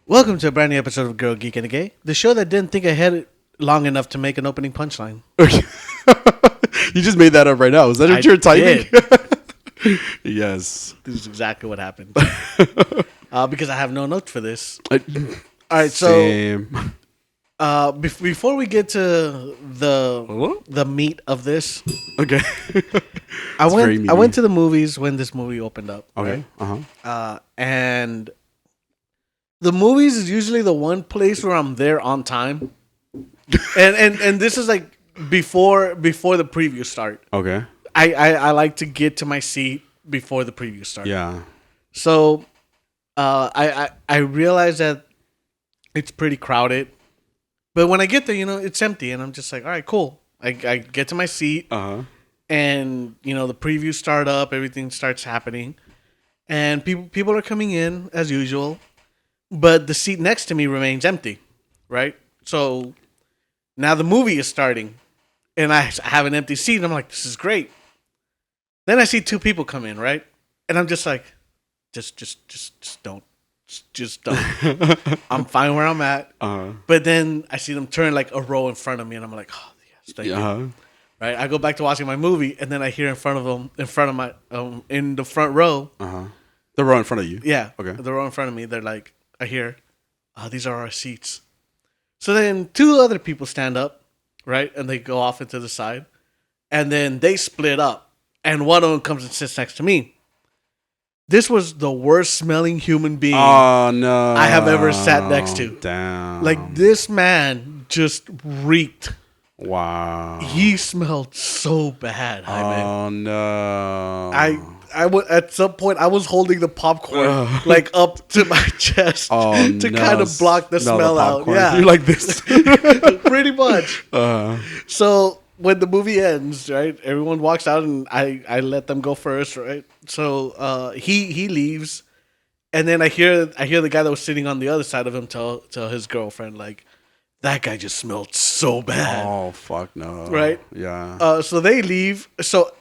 Welcome to a brand new episode of Girl, Geek, and a Gay, the show that didn't think ahead long enough to make an opening punchline. You just made that up right now. Is that what you're typing? Yes. This is exactly what happened. Because I have no notes for this. All right, Same. So before we get to the meat of this, Okay. I went to the movies when this movie opened up. Okay. Right? And the movies is usually the one place where I'm there on time. and this is like before the previews start. Okay. I like to get to my seat before the previews start. Yeah. So I realize that it's pretty crowded. But when I get there, it's empty. And I'm just like, all right, cool. I get to my seat. And, the previews start up. Everything starts happening. And people are coming in as usual. But the seat next to me remains empty. Right? So now the movie is starting. And I have an empty seat. And I'm like, this is great. Then I see two people come in, right? And I'm just like, just don't. Just don't. I'm fine where I'm at. But then I see them turn like a row in front of me, and I'm like, oh, yes, thank you. Right? I go back to watching my movie, and then I hear in the front row. The row in front of you? Yeah. Okay. The row in front of me, they're like, I hear, these are our seats. So then two other people stand up, right? And they go off into the side. And then they split up. And one of them comes and sits next to me. This was the worst smelling human being I have ever sat next to. Damn. Like, this man just reeked. Wow. He smelled so bad, Jaime. Oh, no. At some point, I was holding the popcorn like up to my chest to kind of block the smell out. Yeah. You're like this. Pretty much. So when the movie ends, right, everyone walks out and I let them go first, right? So he leaves, and then I hear the guy that was sitting on the other side of him tell his girlfriend, like, that guy just smelled so bad. Oh, fuck no. Right? Yeah. So they leave. So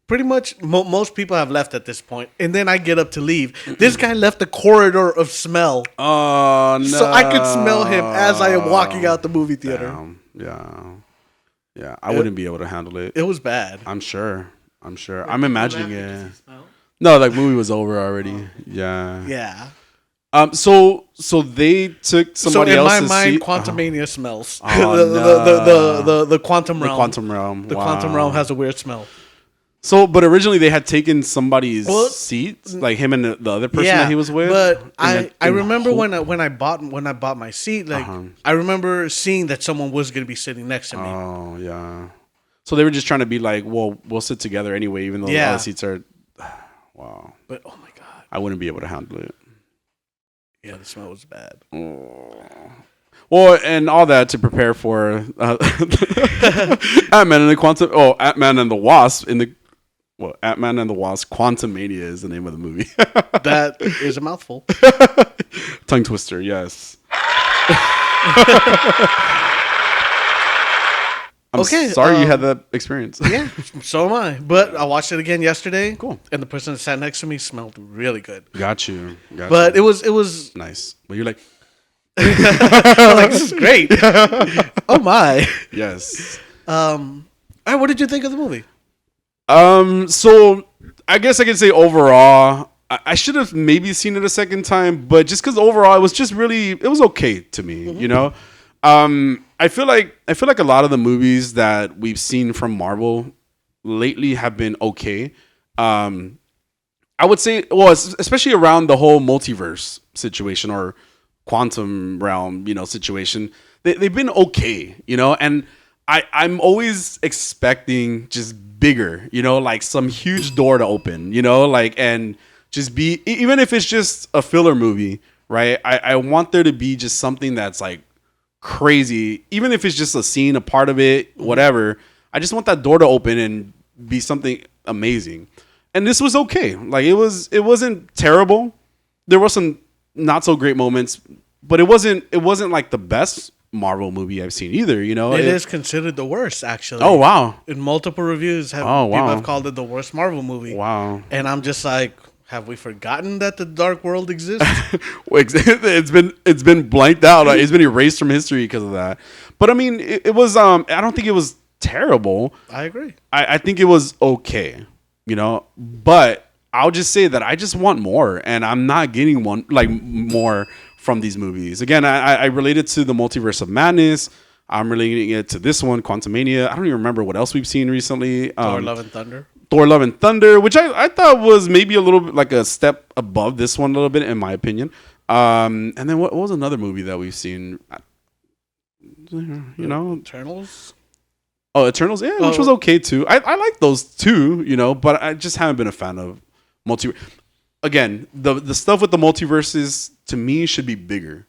pretty much most people have left at this point, and then I get up to leave. This guy left a corridor of smell. Oh, no. So I could smell him as I am walking out the movie theater. Damn. Yeah, I wouldn't be able to handle it. It was bad. I'm sure. I'm imagining it. No, like movie was over already. Yeah. Yeah. So they took somebody else's seat. So in my mind, Quantumania smells. Oh, the quantum realm. The quantum realm. The quantum realm has a weird smell. So, but originally they had taken somebody's seat, like him and the other person that he was with. But I remember when I bought my seat, like I remember seeing that someone was going to be sitting next to me. Oh yeah. So they were just trying to be like, well, we'll sit together anyway, even though the other seats are. Wow. But oh my god, I wouldn't be able to handle it. Yeah, the smell was bad. Oh. Well, and all that to prepare for Ant-Man and the Quantum. Oh, Ant-Man and the Wasp in the. Well, Ant-Man and the Wasp. Quantumania is the name of the movie. That is a mouthful. Tongue twister, yes. I'm sorry you had that experience. Yeah, so am I. But I watched it again yesterday. Cool. And the person that sat next to me smelled really good. Got you. But it was nice. But you're like, like, this is great. Oh my. Yes. All right, what did you think of the movie? So I guess I could say overall, I should have maybe seen it a second time, but just because overall it was okay to me, I feel like a lot of the movies that we've seen from Marvel lately have been okay. I would say, well, especially around the whole multiverse situation or quantum realm, situation, they've been okay, and I'm always expecting just bigger, like some huge door to open, and just be, even if it's just a filler movie, right? I want there to be just something that's like crazy, even if it's just a scene, a part of it, whatever. I just want that door to open and be something amazing. And this was okay. Like it wasn't terrible. There were some not so great moments, but it wasn't like the best Marvel movie I've seen either, It is considered the worst, actually. Oh, wow. In multiple reviews, people have called it the worst Marvel movie. Wow. And I'm just like, have we forgotten that the dark world exists? It's been blanked out. It's been erased from history because of that. But I mean, it was. I don't think it was terrible. I agree. I think it was okay. But I'll just say that I just want more, and I'm not getting more from these movies. Again, I relate it to the Multiverse of Madness. I'm relating it to this one, Quantumania. I don't even remember what else we've seen recently. Thor: Love and Thunder. Thor: Love and Thunder, which I thought was maybe a little bit like a step above this one a little bit, in my opinion. And then what was another movie that we've seen? Eternals. Oh, Eternals, yeah, which was okay too. I like those too, but I just haven't been a fan of multiverse. Again, the stuff with the multiverses to me should be bigger,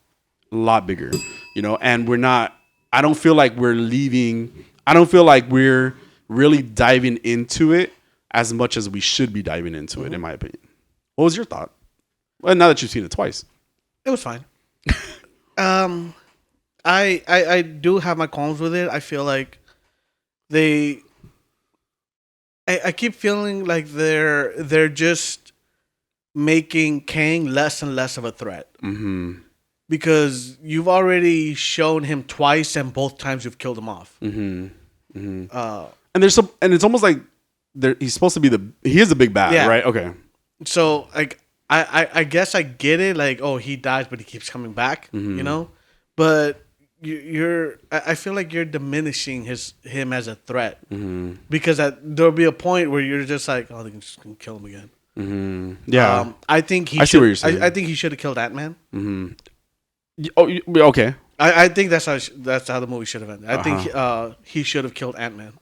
a lot bigger, and we're not. I don't feel like we're leaving. I don't feel like we're really diving into it as much as we should be diving into it, in my opinion. What was your thought? Well, now that you've seen it twice, it was fine. I do have my qualms with it. I feel like I keep feeling like they're just making Kang less and less of a threat. Mm-hmm. Because you've already shown him twice, and both times you've killed him off. Mm-hmm. Mm-hmm. And it's almost like he's supposed to be he is the big bad, right? Okay. So like I guess I get it. Like, oh, he dies, but he keeps coming back. Mm-hmm. But I feel like you're diminishing him as a threat, because there'll be a point where you're just like, oh, they're just gonna kill him again. Mm-hmm. Yeah. I think I see what you're saying. I think he should have killed Ant-Man. Mm-hmm. Oh, okay. I think that's how the movie should have ended. I think he should have killed Ant-Man.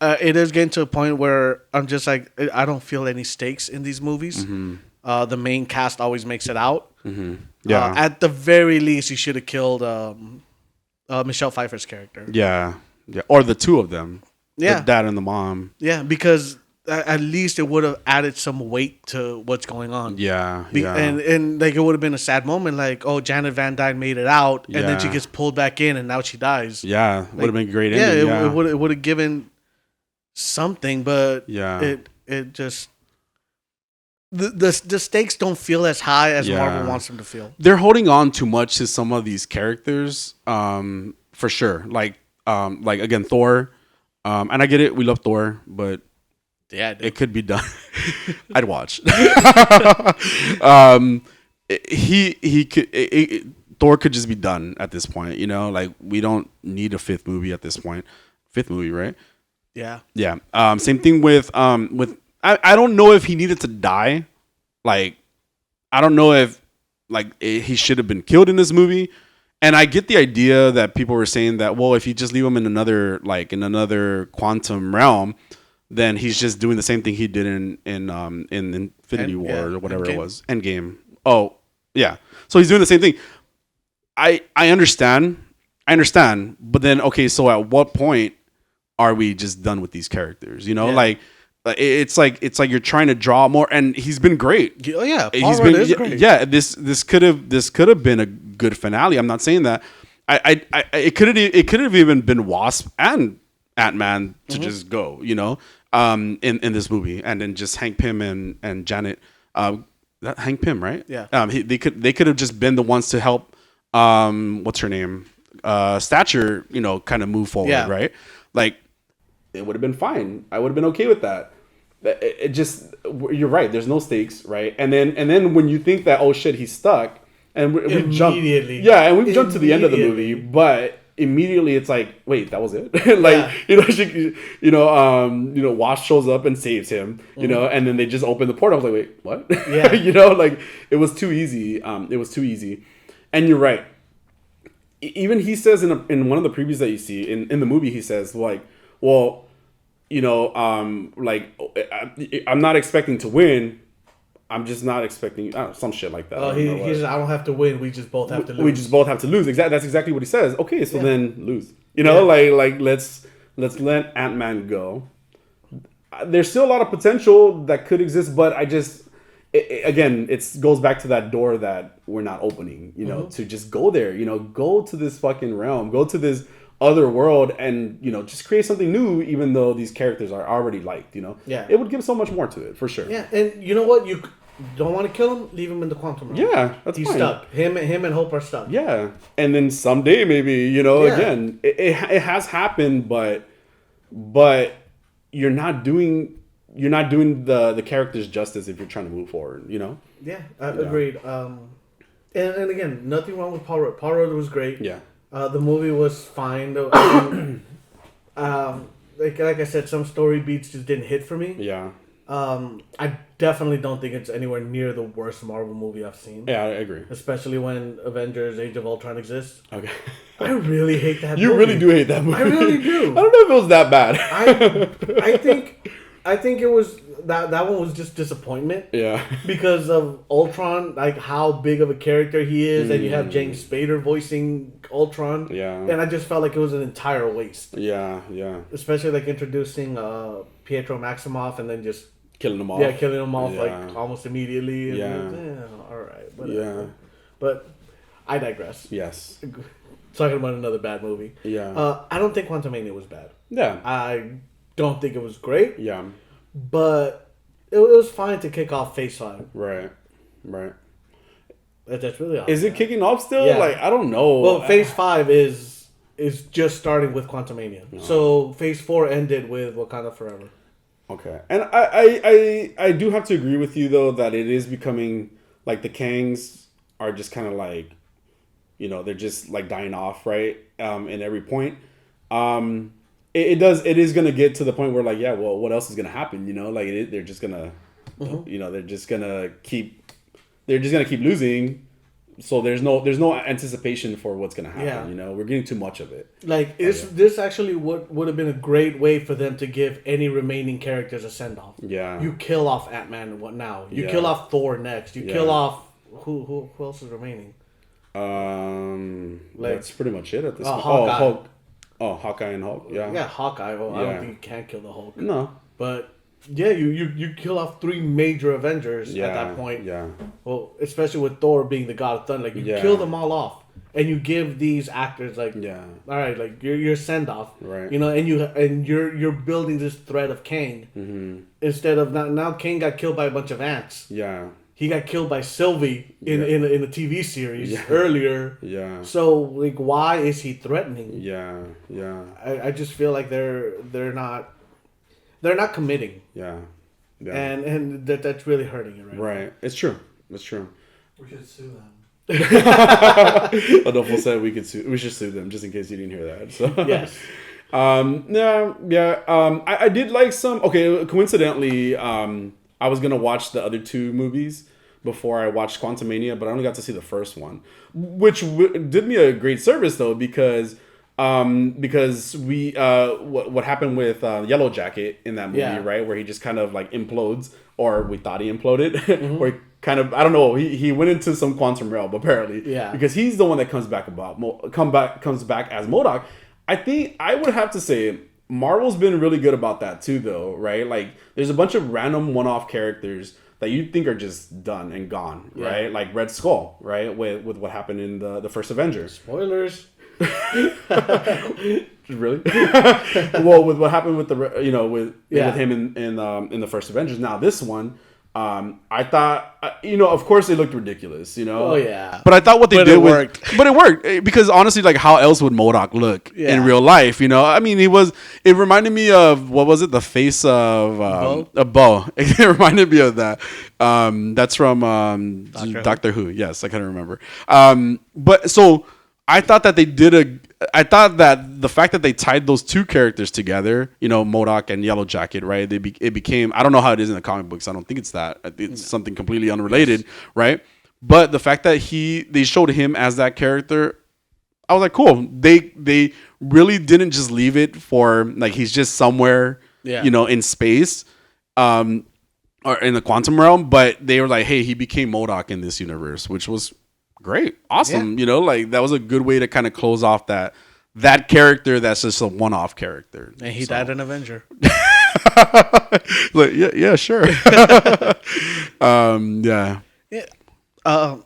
It is getting to a point where I'm just like, I don't feel any stakes in these movies. Mm-hmm. The main cast always makes it out. Mm-hmm. Yeah. At the very least, he should have killed Michelle Pfeiffer's character. Yeah. Yeah. Or the two of them. Yeah. The dad and the mom. Yeah, because at least it would have added some weight to what's going on. Yeah. And like, it would have been a sad moment, like, oh, Janet Van Dyne made it out, and then she gets pulled back in, and now she dies. Yeah, would have been a great ending. Yeah, it would have given something, but it just the stakes don't feel as high as Marvel wants them to feel. They're holding on too much to some of these characters, for sure. Like again, Thor, and I get it, we love Thor, but. Yeah, it could be done. I'd watch. He could. Thor could just be done at this point. Like, we don't need a fifth movie at this point. Fifth movie, right? Yeah. Yeah. Same thing with. I don't know if he needed to die. Like, I don't know if he should have been killed in this movie. And I get the idea that people were saying that, well, if you just leave him in another quantum realm, then he's just doing the same thing he did in Infinity War or whatever it was. Endgame. Oh, yeah. So he's doing the same thing. I understand. But then, okay, so at what point are we just done with these characters? Like it's like you're trying to draw more, and he's been great. Oh yeah, Paul Rudd is great. Yeah, this could have been a good finale. I'm not saying that. It could have even been Wasp and Ant-Man to just go, in this movie, and then just Hank Pym and Janet, Hank Pym, right? Yeah. They could have just been the ones to help, what's her name, Stature, kind of move forward, right? Like, it would have been fine. I would have been okay with that. It just, you're right. There's no stakes, right? And then when you think that, oh shit, he's stuck, and we jump, and we've jumped to the end of the movie, but immediately it's like, wait, that was it. Wasp shows up and saves him, and then they just open the portal. I was like, wait, what? Yeah. It was too easy. And you're right. Even he says in one of the previews that you see in the movie, he says like, well, I'm not expecting to win. I'm just not expecting some shit like that. Oh, he says, I don't have to win. We just both have to lose. We just both have to lose. Exactly. That's exactly what he says. Okay, so then lose. Like let's let Ant-Man go. There's still a lot of potential that could exist, but again, it goes back to that door that we're not opening. To just go there. Go to this fucking realm. Go to this other world and, just create something new, even though these characters are already liked, Yeah. It would give so much more to it, for sure. Yeah, and you know what? You don't want to kill him, leave him in the quantum realm. Yeah, that's He's fine. stuck. Him and Hope are stuck. Yeah. And then someday maybe, again, it has happened, but you're not doing the characters justice if you're trying to move forward, Yeah, agreed. And again, nothing wrong with Paul Rudd. Paul Rudd was great. Yeah. The movie was fine. Like I said, some story beats just didn't hit for me. Yeah. I definitely don't think it's anywhere near the worst Marvel movie I've seen. Yeah, I agree. Especially when Avengers: Age of Ultron exists. Okay. I really hate that movie. You really do hate that movie. I really do. I don't know if it was that bad. I think it was that one was just disappointment. Yeah. Because of Ultron, like how big of a character he is, and you have James Spader voicing Ultron. Yeah. And I just felt like it was an entire waste. Yeah, yeah. Especially like introducing Pietro Maximoff and then just killing them off. Yeah, killing them off like almost immediately. And Yeah. All right. Yeah. But I digress. Yes. Talking about another bad movie. Yeah. I don't think Quantumania was bad. Yeah. I don't think it was great. Yeah. But it was fine to kick off Phase 5. Right. Right. That's really all. Is it kicking off still? Yeah. Like, I don't know. Well, Phase 5 is just starting with Quantumania. No. So Phase 4 ended with Wakanda Forever. Okay. And I do have to agree with you, though, that it is becoming, like, the Kangs are just kind of like, they're just, like, dying off, right? In every point. It is going to get to the point where, like, yeah, well, what else is going to happen, Like, they're just going to, they're just going to keep losing. So there's no anticipation for what's going to happen, We're getting too much of it. Like, this actually would have been a great way for them to give any remaining characters a send-off. Yeah. You kill off Ant-Man and what now? You kill off Thor next. You kill off... Who else is remaining? That's pretty much it at this point. Hawkeye. Hulk. Oh, Hawkeye and Hulk. Yeah. Yeah, Hawkeye. Well, I don't think you can kill the Hulk. No. But yeah, you kill off 3 major Avengers at that point. Yeah. Well, especially with Thor being the god of thunder, like you kill them all off, and you give these actors like, all right, like your send off, right? And you're building this thread of Kang instead of now Kang got killed by a bunch of ants. Yeah. He got killed by Sylvie in a TV series earlier. Yeah. So like, why is he threatening? Yeah. Yeah. I just feel like they're not committing. Yeah. Yeah. And that's really hurting it right now. It's true. It's true. We should sue them. Adolfo said we should sue them, just in case you didn't hear that. So yes. I did like some. Okay, coincidentally, I was gonna watch the other 2 movies before I watched Quantumania, but I only got to see the first one, which did me a great service though, because we what happened with Yellow Jacket in that movie, right, where he just kind of like implodes, or we thought he imploded, or he kind of, I don't know, he went into some quantum realm apparently, because he's the one that comes back as MODOK. I think I would have to say Marvel's been really good about that too, though, right? Like, there's a bunch of random one-off characters that you think are just done and gone, right? Like Red Skull, right? With what happened in the first Avengers. Spoilers. Really? Well, with what happened with with him in the first Avengers. Now this one, I thought, of course it looked ridiculous, Oh yeah. But I thought what they did worked. But it worked, because honestly, like, how else would MODOK look in real life? I mean, it reminded me of, what was it? The face of a Bo. It reminded me of that. That's from Doctor Who. Yes, I kind of remember. But so I thought that I thought that the fact that they tied those 2 characters together, MODOK and Yellow Jacket, right? It became, I don't know how it is in the comic books. I don't think it's that. It's something completely unrelated, right? But the fact that they showed him as that character, I was like, cool. They really didn't just leave it for, like, he's just somewhere, in space, or in the quantum realm. But they were like, hey, he became MODOK in this universe, which was great. Awesome. Like, that was a good way to kind of close off that character that's just a one-off character. And he died an Avenger. Like, yeah, sure. Yeah. Yeah.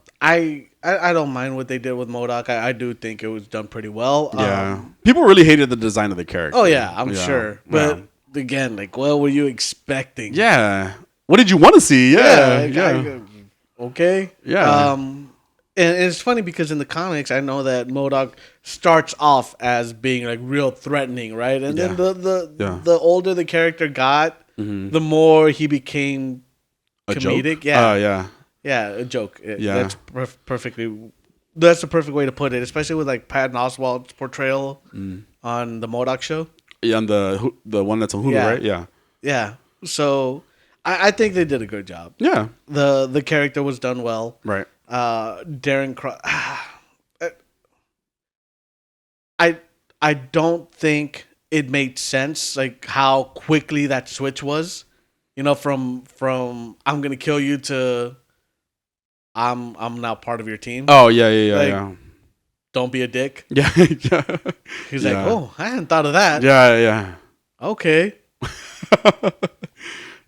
I don't mind what they did with MODOK. I do think it was done pretty well. Yeah. People really hated the design of the character. Oh yeah, I'm sure. But again, like, what were you expecting? Yeah. What did you want to see? Yeah. Okay. Yeah. And it's funny because in the comics, I know that MODOK starts off as being like real threatening, right? And then the older the character got, the more he became comedic. Yeah. Yeah, a joke. That's perfectly. That's the perfect way to put it, especially with like Patton Oswalt's portrayal on the MODOK show. Yeah, on the one that's on Hulu, right? Yeah. Yeah. So I think they did a good job. Yeah. The character was done well. Right. Darren Cross. I don't think it made sense, like how quickly that switch was. You know, from I'm gonna kill you to I'm now part of your team. Oh yeah. Don't be a dick. Yeah. He's like, oh, I hadn't thought of that. Yeah. Okay.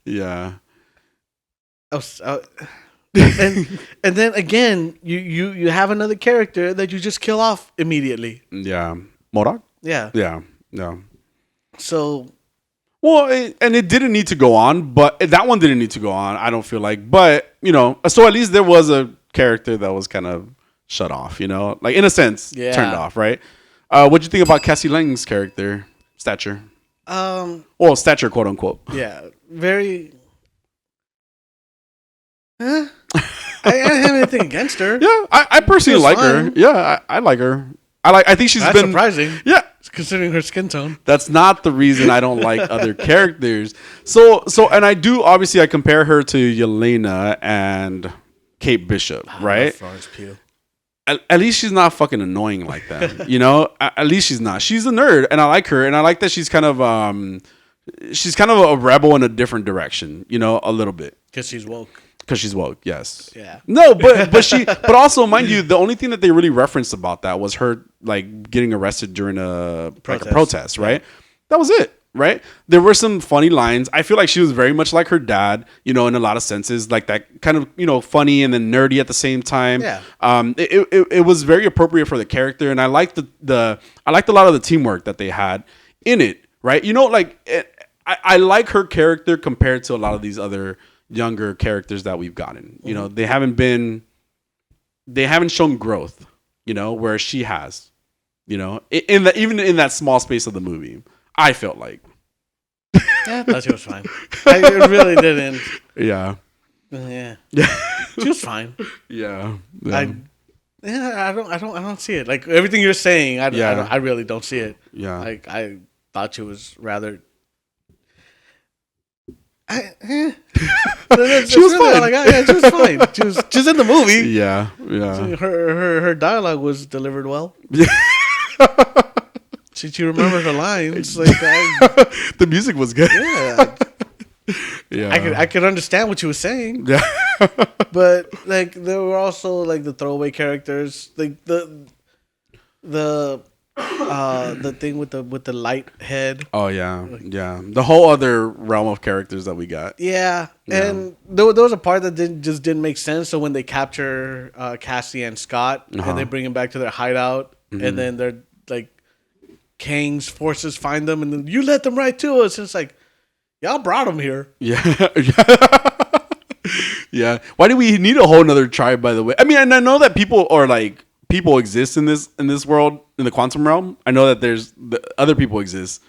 Yeah. And then again, you have another character that you just kill off immediately. Yeah. MODOK? Yeah. So, well, and it didn't need to go on, but that one didn't need to go on, I don't feel like. But, so at least there was a character that was kind of shut off, like in a sense, turned off, right? What'd you think about Cassie Lang's character, Stature? Well, Stature, quote unquote. Yeah, very. I don't have anything against her. Yeah, I personally like her. Yeah, I like her. I think she's been surprising. Yeah, considering her skin tone. That's not the reason I don't like other characters. So, and I do obviously I compare her to Yelena and Kate Bishop, right? Florence Pugh. At least she's not fucking annoying like that, At least she's not. She's a nerd, and I like her, and I like that she's kind of a rebel in a different direction, a little bit. Because she's woke. Because she's woke, yes. Yeah. No, but also, mind you, the only thing that they really referenced about that was her like getting arrested during a protest, right? Yeah. That was it, right? There were some funny lines. I feel like she was very much like her dad, in a lot of senses, like that kind of, funny and then nerdy at the same time. Yeah. It was very appropriate for the character, and I liked I liked a lot of the teamwork that they had in it, right? I like her character compared to a lot of these other younger characters that we've gotten. They haven't shown growth, where she has, even in that small space of the movie, I felt like. Yeah, I thought she was fine. I really didn't. Yeah. Yeah. She was fine. Yeah. I don't see it. Like everything you're saying, I really don't see it. Yeah. Like I thought she was rather. She was fine. She was fine. She was in the movie. Yeah. Her dialogue was delivered well. She remembered her lines. Like the music was good. Yeah. Yeah. I could understand what she was saying. Yeah. But like there were also like the throwaway characters, like the thing with the light head. Oh yeah, the whole other realm of characters that we got. Yeah. And there was a part that didn't make sense. So when they capture Cassie and Scott and they bring them back to their hideout, and then they're like Kang's forces find them, and then you let them right to us. And it's like, y'all brought them here. Yeah. Yeah. Why do we need a whole nother tribe? By the way, I mean, and I know that people exist in this world, in the quantum realm. I know that there's other people exist,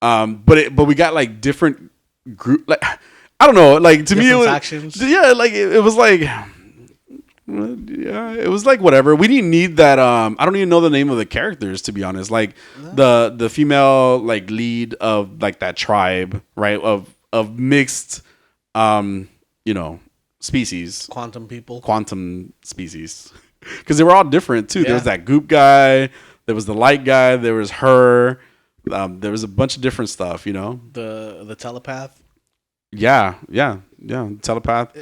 but we got like different group. Like I don't know. Like to me, it was factions. Yeah. Like it was like. Yeah, it was like whatever. We didn't need that. I don't even know the name of the characters, to be honest. Like the female like lead of like that tribe, right? Of mixed, species. Quantum species. Because they were all different too. Yeah. There was that goop guy. There was the light guy. There was her. There was a bunch of different stuff. The telepath. Yeah. Telepath.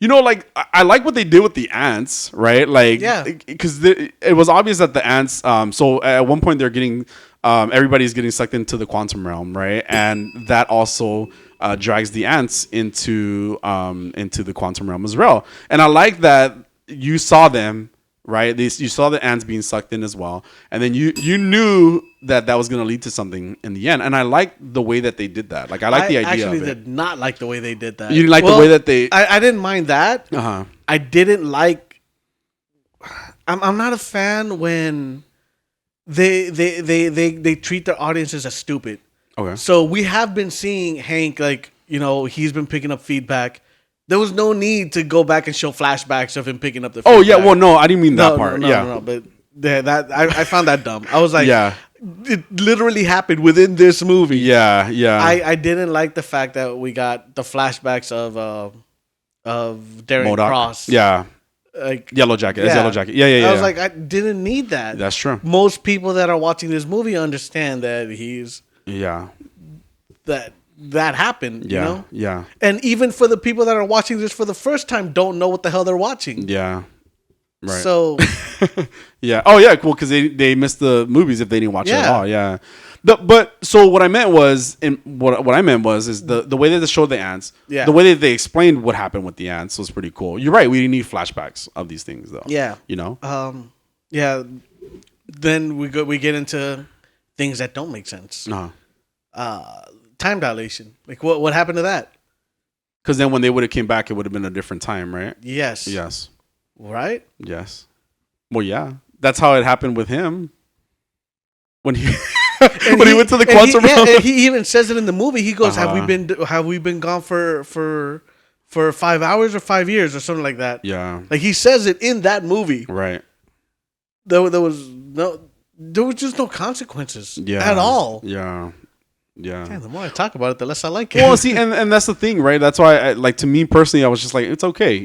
Like I like what they did with the ants, right? Like, because it was obvious that the ants. So at one point they're getting, everybody's getting sucked into the quantum realm, right? And that also drags the ants into the quantum realm as well. And I like that you saw them, right? You saw the ants being sucked in as well, and then you knew that was going to lead to something in the end. And I like the way that they did that. Like I like the idea of it. I actually did not like the way they did that. You didn't like the way that they. I didn't mind that. Uh-huh. I didn't like. I'm not a fan when they treat their audiences as stupid. Okay. So we have been seeing Hank, like, he's been picking up feedback. There was no need to go back and show flashbacks of him picking up the feedback. Oh yeah, well no, I didn't mean that part. No, but that I found that dumb. I was like, yeah, it literally happened within this movie. Yeah. I didn't like the fact that we got the flashbacks of Darren MODOK. Cross. Yeah. Like Yellow Jacket. Yeah. Yellow Jacket. Yeah. I was like, I didn't need that. That's true. Most people that are watching this movie understand that he's that happened. Yeah. Yeah. And even for the people that are watching this for the first time, don't know what the hell they're watching. Yeah. Right. So. Yeah. Oh yeah. Cool. Because they missed the movies if they didn't watch it at all. Yeah. But so what I meant was, is the way that they showed the ants, the way that they explained what happened with the ants was pretty cool. You're right. We didn't need flashbacks of these things though. Yeah. Yeah. Then we get into things that don't make sense. Time dilation. Like what happened to that? Because then when they would have came back, it would have been a different time, right? Yes. Yes. Right? Yes. Well, yeah. That's how it happened with him. When he he went to the quantum realm. And he even says it in the movie. He goes, "Have we been gone for 5 hours or 5 years or something like that?" Yeah. Like he says it in that movie. Right. There was just no consequences at all. Yeah. Yeah. Damn, the more I talk about it, the less I like it. Well, see, and that's the thing, right? That's why, to me personally, I was just like, it's okay,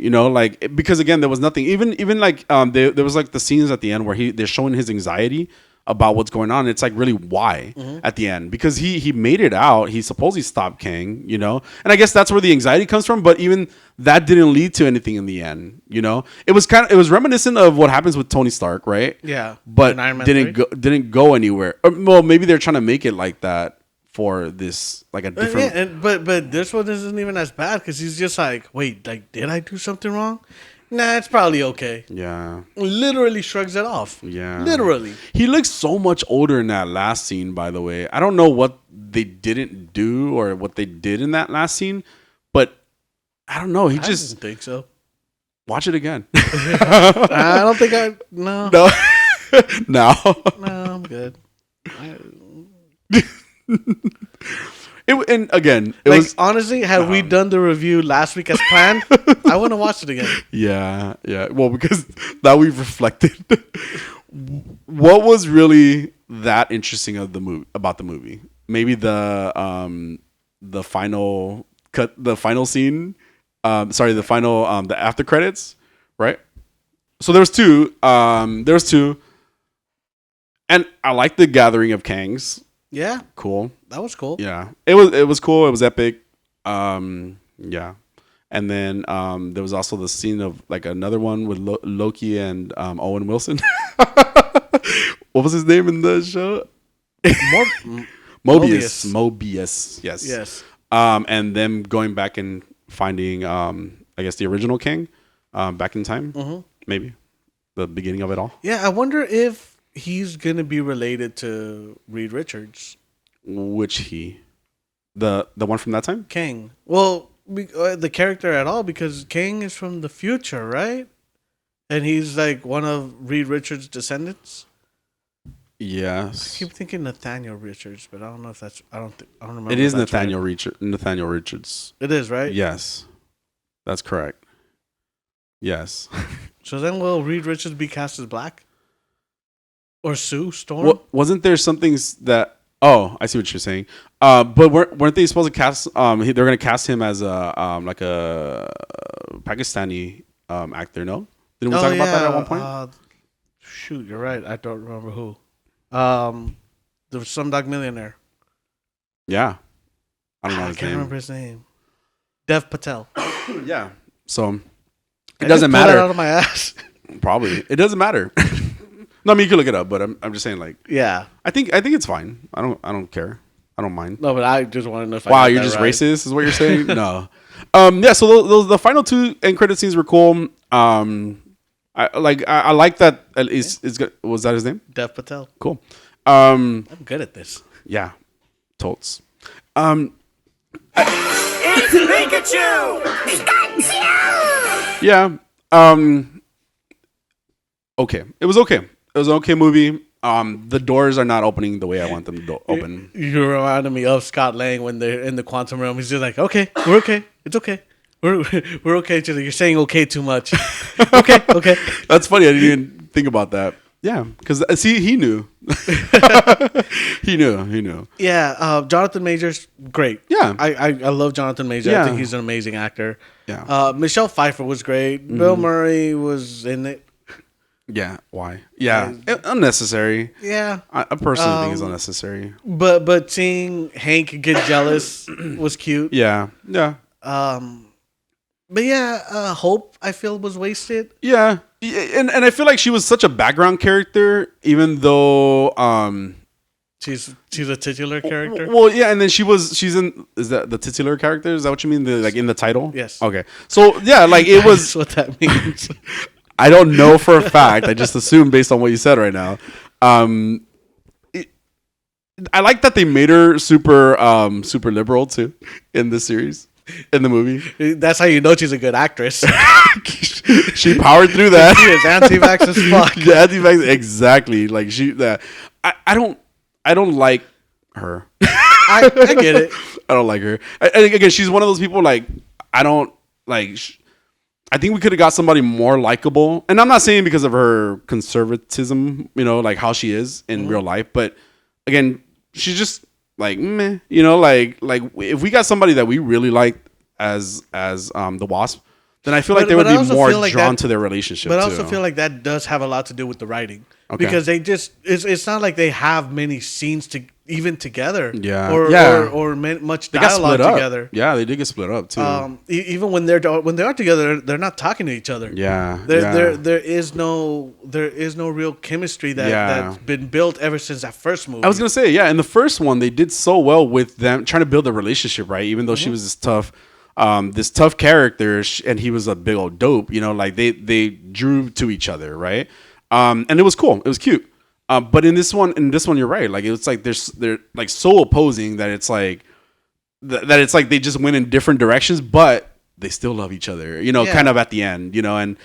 because again, there was nothing. Even like there was like the scenes at the end where they're showing his anxiety about what's going on. It's like really why at the end, because he made it out. He supposedly stopped Kang, and I guess that's where the anxiety comes from. But even that didn't lead to anything in the end. It was reminiscent of what happens with Tony Stark, right? Yeah, but didn't go anywhere. Or, well, maybe they're trying to make it like that. For this, like a different, but this one isn't even as bad because he's just like, wait, like, did I do something wrong? Nah, it's probably okay. Yeah, literally shrugs it off. Yeah, literally. He looks so much older in that last scene. By the way, I don't know what they didn't do or what they did in that last scene, but I don't know. I didn't think so. Watch it again. I don't think no. No, I'm good. It was honestly, had we done the review last week as planned, I wouldn't have watched it again. Yeah. Well, because now we've reflected. What was really that interesting about the movie? Maybe the final cut, the final scene. The after credits, right? So there was two. And I like the gathering of Kangs. Yeah, cool. That was cool. Yeah, it was cool. It was epic. Yeah, and then there was also the scene of like another one with Loki and Owen Wilson. What was his name in the show? Mobius. Yes. And them going back and finding, I guess the original King, back in time. Maybe the beginning of it all. Yeah, I wonder if he's gonna be related to Reed Richards. Which he? The one from that time? King. Well, the character at all, because King is from the future, right? And he's like one of Reed Richards' descendants. Yes. I keep thinking Nathaniel Richards, but I don't know if that's. I don't remember. It is Nathaniel Richards. It is, right? Yes, that's correct. Yes. So then, will Reed Richards be cast as Black? Or Sue Storm? Well, wasn't there something that? Oh, I see what you're saying. But weren't they supposed to cast? They're going to cast him as a like a Pakistani actor. No, didn't we talk about that at one point? Shoot, you're right. I don't remember who. The Slumdog Millionaire. Yeah, I don't know. I can't remember his name. Dev Patel. Yeah. So it doesn't matter. Pull that out of my ass. Probably it doesn't matter. No, I mean you can look it up, but I'm just saying like yeah. I think it's fine. I don't care. I don't mind. No, but I just want to know if Wow, I got you're that just right. racist, is what you're saying? No. Yeah. So the final two end credit scenes were cool. I like that. Was that his name? Dev Patel. Cool. I'm good at this. Yeah. Totes. It's Pikachu! Pikachu! Yeah. Okay. It was okay. It was an okay movie. The doors are not opening the way I want them to open. You reminded me of Scott Lang when they're in the quantum realm. He's just like, okay, we're okay. It's okay. We're okay. You're saying okay too much. Okay. That's funny. I didn't even think about that. Yeah, because see, he knew. He knew. Yeah, Jonathan Majors, great. Yeah. I love Jonathan Majors. Yeah. I think he's an amazing actor. Yeah. Michelle Pfeiffer was great. Bill Murray was in it. Yeah. Why? Yeah. Unnecessary. Yeah. I personally think it's unnecessary. But seeing Hank get jealous was cute. Yeah. Yeah. But yeah, Hope I feel was wasted. Yeah. And I feel like she was such a background character, even though She's a titular character. well, yeah, and then she's in. Is that the titular character? Is that what you mean? Like in the title? Yes. Okay. So yeah, like it was. That's what that means. I don't know for a fact. I just assumed based on what you said right now. I like that they made her super liberal too in this series, in the movie. That's how you know she's a good actress. She powered through that. She is anti-vax as fuck. Yeah, anti-vax, exactly. Like I don't like her. I get it. I don't like her. And again, she's one of those people like I don't like. I think we could have got somebody more likable, and I'm not saying because of her conservatism, like how she is in real life. But again, she's just like meh, like if we got somebody that we really liked as the Wasp, then I feel like they would be more drawn to their relationship. But I also feel like that does have a lot to do with the writing, because they just it's not like they have many scenes even together, or much dialogue together. Yeah, they did get split up too. Even when they are together, they're not talking to each other. Yeah, there is no real chemistry that's been built ever since that first movie. I was gonna say, yeah, in the first one they did so well with them trying to build a relationship, right? Even though she was this tough character, and he was a big old dope. Like they drew to each other, right? And it was cool. It was cute. But in this one, you're right. Like it's like they're like so opposing that it's like that it's like they just went in different directions, but they still love each other. Kind of at the end. And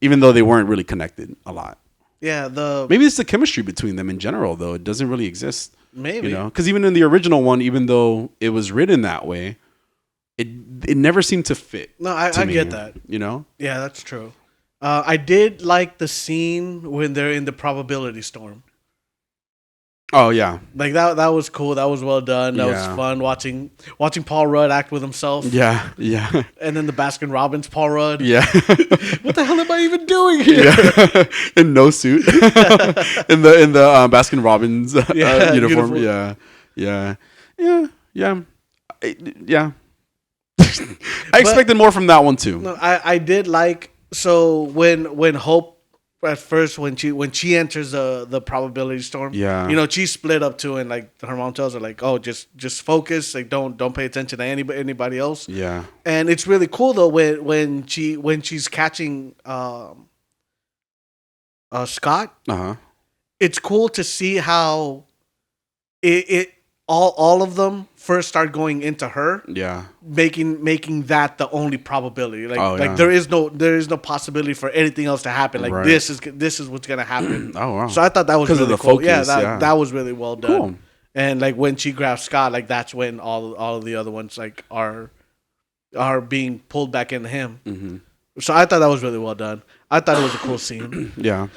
even though they weren't really connected a lot. Yeah. Maybe it's the chemistry between them in general, though. It doesn't really exist. Maybe. Because even in the original one, even though it was written that way, it never seemed to fit. No, I get that. Yeah, that's true. I did like the scene when they're in the probability storm. Oh yeah, like that was cool. That was well done. That was fun watching Paul Rudd act with himself. Yeah. And then the Baskin Robbins Paul Rudd. Yeah. What the hell am I even doing here? Yeah. In no suit. in the Baskin Robbins uniform. Yeah. I expected more from that one too. No, I did like when Hope at first when she enters the probability storm. Yeah. She split up too, and like her mom tells her like, oh, just focus, like don't pay attention to anybody else. Yeah. And it's really cool though when she's catching Scott. It's cool to see how it all of them first start going into her. Yeah. Making that the only probability. Like there is no possibility for anything else to happen. Like this is what's gonna happen. Oh wow. So I thought that was really the cool. focus, That was really well done. Cool. And like when she grabs Scott, like that's when all of the other ones like are being pulled back into him. Mm-hmm. So I thought that was really well done. I thought it was a cool scene. Yeah.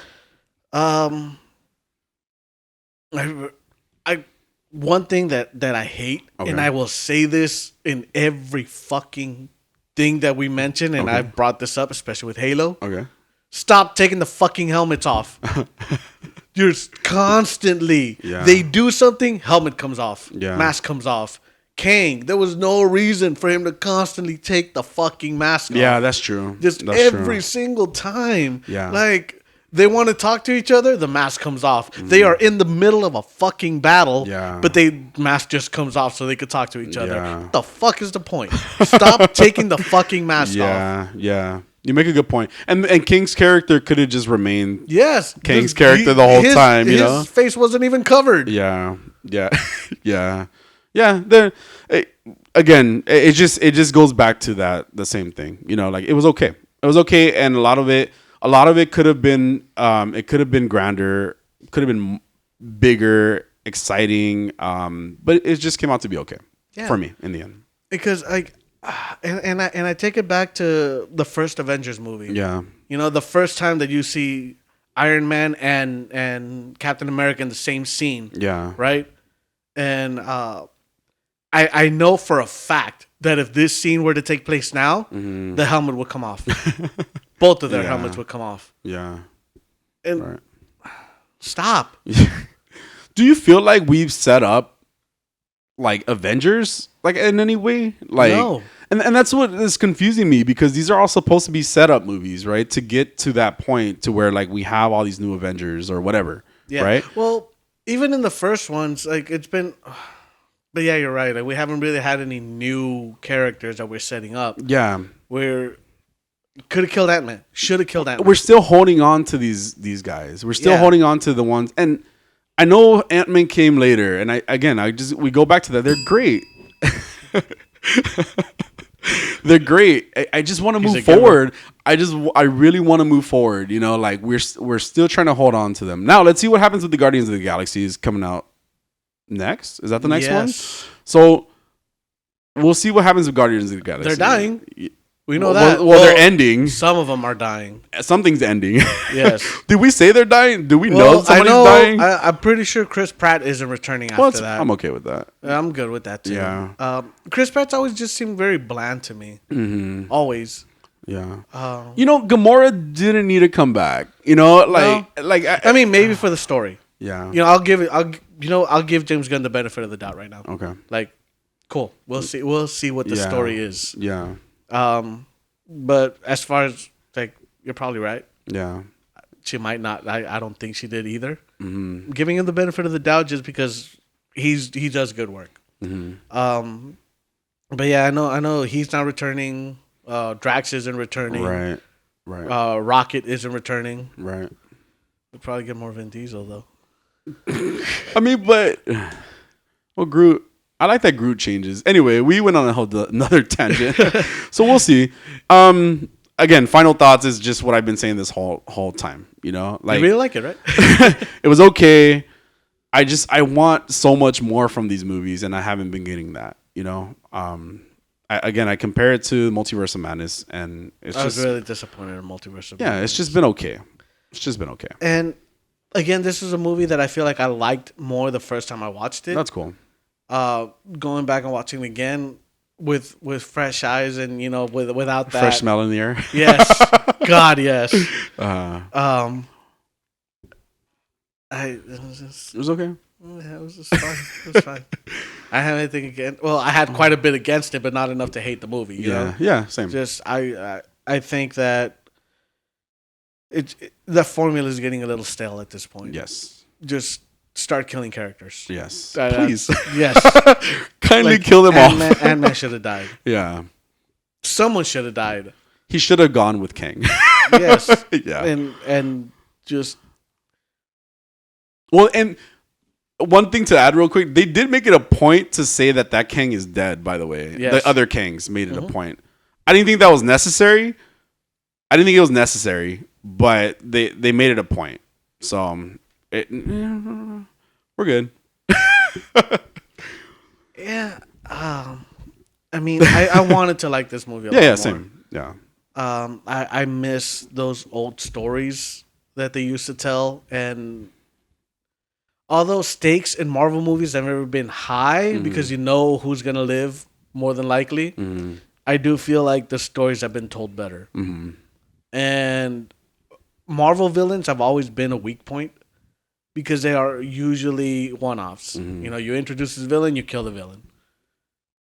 One thing that I hate, and I will say this in every fucking thing that we mention, and I've brought this up, especially with Halo. Okay. Stop taking the fucking helmets off. You're constantly, they do something, helmet comes off, mask comes off. Kang, there was no reason for him to constantly take the fucking mask off. Yeah, that's true. Just every single time. Yeah. Like, they want to talk to each other, the mask comes off. They are in the middle of a fucking battle, but mask just comes off so they could talk to each other. What the fuck is the point? Stop taking the fucking mask off. Yeah. You make a good point. And King's character could have just remained King's character the whole time, you know? His face wasn't even covered. Yeah. Again, it just goes back to the same thing. You know, like it was okay. It was okay, and a lot of it could have been grander, could have been bigger, exciting, but it just came out to be okay for me in the end. Because like and I take it back to the first Avengers movie. Yeah. You know, the first time that you see Iron Man and Captain America in the same scene. Yeah. Right? And I know for a fact that if this scene were to take place now, the helmet would come off. Both of their helmets would come off. Yeah. And stop. Do you feel like we've set up like Avengers like in any way? Like no. And that's what is confusing me, because these are all supposed to be setup movies, right? To get to that point to where like we have all these new Avengers or whatever. Yeah. Right? Well, even in the first ones, like it's been, but yeah, you're right. Like we haven't really had any new characters that we're setting up. Yeah. We're could have killed Ant-Man. Should have killed Ant-Man. We're still holding on to these guys. We're still holding on to the ones, and I know Ant-Man came later, and we go back to that. They're great. They're great. I just want to move forward. I really want to move forward. You know, like we're still trying to hold on to them. Now let's see what happens with the Guardians of the Galaxy is coming out next. Is that the next one? So we'll see what happens with Guardians of the Galaxy. They're dying. We know that. Well, they're ending. Some of them are dying. Something's ending. Yes. Did we say they're dying? Do we know somebody's dying? I'm pretty sure Chris Pratt isn't returning after that. I'm okay with that. I'm good with that too. Yeah. Chris Pratt's always just seemed very bland to me. Mm-hmm. Always. Yeah. You know, Gamora didn't need to come back. You know, I mean, maybe for the story. Yeah. You know, I'll give James Gunn the benefit of the doubt right now. Okay. Like, cool. We'll see what the story is. Yeah. But as far as like, you're probably right. Yeah. She might not. I don't think she did either. Mm-hmm. Giving him the benefit of the doubt just because he does good work. Mm-hmm. But yeah, I know he's not returning. Drax isn't returning. Right. Rocket isn't returning. Right. We'll probably get more Vin Diesel though. I mean, but Groot. I like that Groot changes. Anyway, we went on another tangent, so we'll see. Again, final thoughts is just what I've been saying this whole time. You know, like you really like it, right? It was okay. I want so much more from these movies, and I haven't been getting that. You know, I compare it to Multiverse of Madness, and I was really disappointed in Multiverse of Madness. Yeah, it's just been okay. And again, this is a movie that I feel like I liked more the first time I watched it. That's cool. Going back and watching it again with fresh eyes and without that fresh smell in the air. Yes, God, yes. It was okay. Yeah, it was just fine. It was fine. I had anything against. Well, I had quite a bit against it, but not enough to hate the movie. You know? Yeah, same. Just I think that the formula is getting a little stale at this point. Yes. Just start killing characters. Yes. Please. Yes. Kindly kill them off. Ant-Man should have died. Yeah. Someone should have died. He should have gone with Kang. Yes. Yeah. And just. Well, and one thing to add real quick, they did make it a point to say that Kang is dead, by the way. Yes. The other Kangs made it a point. I didn't think that was necessary. But they made it a point. So we're good. Yeah. I mean, I wanted to like this movie a lot more. Same. Yeah. I miss those old stories that they used to tell, and although stakes in Marvel movies have never been high because you know who's gonna live more than likely, I do feel like the stories have been told better. And Marvel villains have always been a weak point because they are usually one-offs. You know, you introduce this villain, you kill the villain.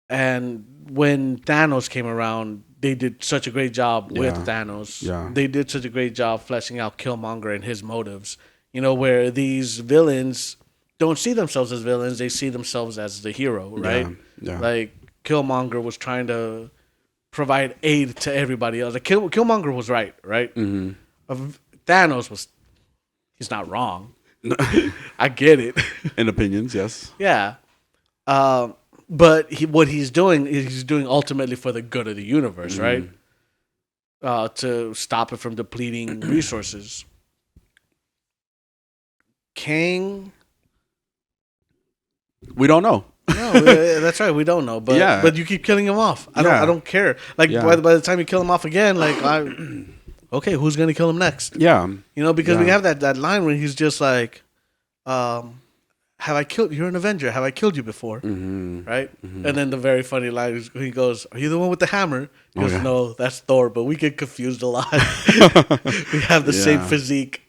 And when Thanos came around, they did such a great job with Thanos. Yeah. They did such a great job fleshing out Killmonger and his motives. You know, where these villains don't see themselves as villains, they see themselves as the hero, right? Yeah. Like Killmonger was trying to provide aid to everybody else. Like Killmonger was right? Mm-hmm. Thanos he's not wrong. I get it. In opinions, yes. Yeah. But what he's doing ultimately for the good of the universe, right? To stop it from depleting resources. Kang, we don't know. No, that's right. We don't know, but you keep killing him off. I don't care. Like by the time you kill him off again, like okay, who's gonna kill him next? Yeah, you know, because we have that line where he's just like, "Have I killed? You're an Avenger. Have I killed you before?" Mm-hmm. Right? Mm-hmm. And then the very funny line is he goes, "Are you the one with the hammer?" He goes, "No, that's Thor." But we get confused a lot. We have the same physique.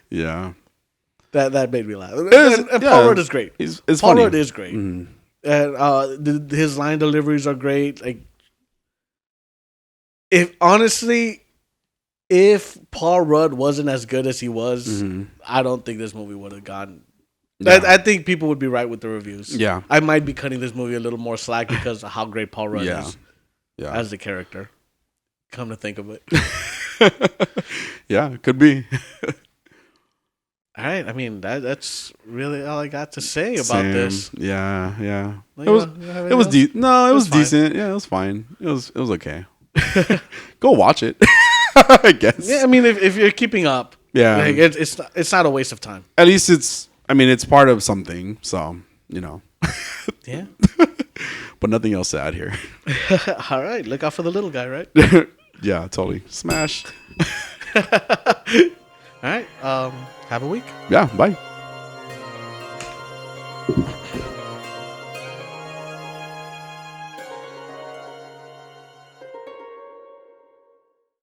Yeah. That made me laugh. And Paul Rudd is great. Paul Rudd is great. Mm-hmm. And his line deliveries are great. Like, if Paul Rudd wasn't as good as he was, I don't think this movie would have gone. Yeah. I think people would be right with the reviews. Yeah, I might be cutting this movie a little more slack because of how great Paul Rudd is as the character. Come to think of it. Yeah, it could be. All right, I mean that's really all I got to say about this. Yeah. It was decent. No, it was decent. Yeah, it was fine. It was okay. Go watch it. I guess. Yeah, I mean if you're keeping up, like, it's not a waste of time. At least it's part of something. So you know. Yeah. But nothing else to add here. All right, look out for the little guy, right? Yeah, totally. Smash. All right. Have a week. Yeah. Bye.